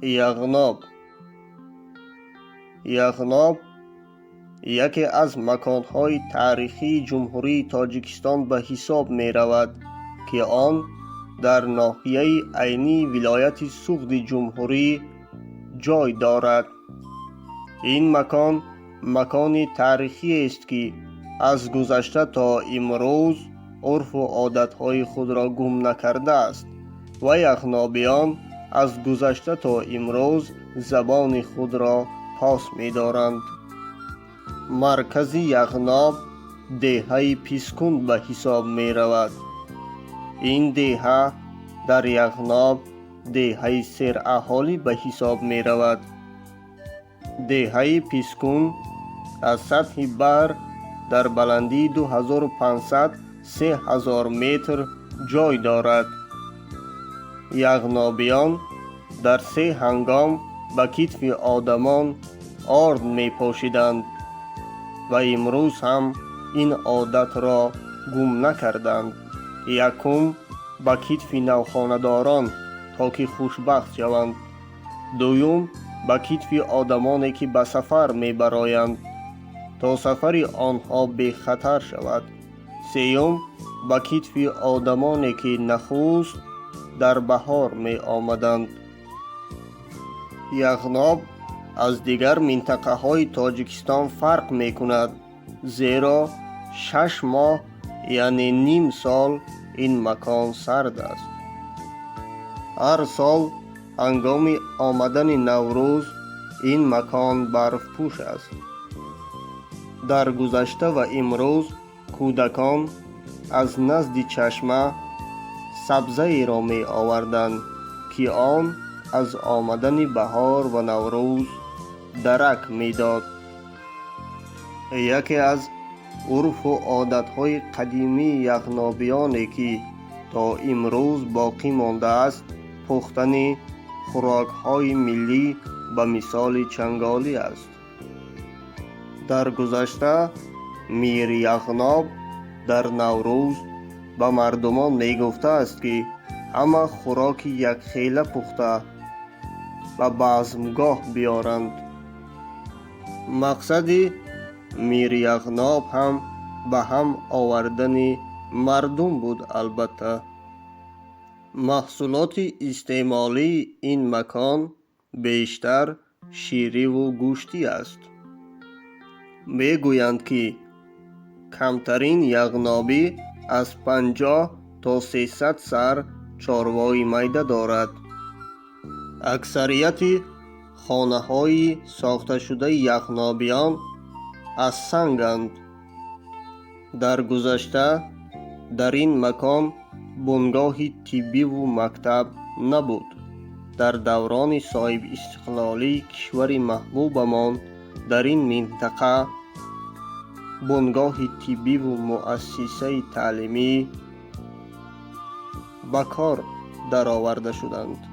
یغناب یکی از مکان‌های تاریخی جمهوری تاجیکستان به حساب می‌رود که آن در ناحیه عینی ولایت سوخت جمهوری جای دارد. این مکان تاریخی است که از گذشته تا امروز عرف و عادت‌های خود را گم نکرده است و یغنابیان از گذشته تا امروز زبان خود را پاس می‌دارند. مرکز یغناب دهه پیسکون به حساب می‌رود. این دهه در یغناب دهه سراحالی به حساب می‌رود. دهه پیسکون از سطح بر در بلندی 2500-3000 متر جای دارد. یغنابیان در سه هنگام به کتف آدمان آرد می پوشیدند و امروز هم این عادت را گم نکردند. یکم به کتف نوخانه‌داران تا که خوشبخت شوند. دوم به کتف آدمانی که به سفر می برایند تا سفر آنها بی خطر شود. سیوم به کتف آدمانی که نخست در بهار می آمدند. یغناب از دیگر منطقه های تاجیکستان فرق می کند، زیرا 6 ماه یعنی نیم سال این مکان سرد است. هر سال هنگام آمدن نوروز این مکان برف پوش است. در گذشته و امروز کودکان از نزد چشمه سبزه ای را می آوردند که آن از آمدن بهار و نوروز درک می داد. یکی از عرف و عادت‌های قدیمی یغنابیانی که تا امروز باقی مانده است پختن خوراک‌های ملی به مثال چنگالی است. در گذشته میر یغناب در نوروز به مردمان می گفته است که همه خوراک یک خیله پخته و بزمگاه بیارند. مقصد میر یغناب هم به هم آوردن مردم بود. البته محصولات استعمالی این مکان بیشتر شیری و گوشتی است. می گویند که کمترین یغنابی از 50 تا 300 سر چاروای میده دارد. اکثریت خانه های ساخته شده یغنابیان از سنگند. در گذشته در این مکان بنگاه طبی و مکتب نبود. در دوران صاحب استقلالی کشور محبوبمان در این منطقه بنگاه طبی و مؤسسه تعلیمی به کار درآورده شدند.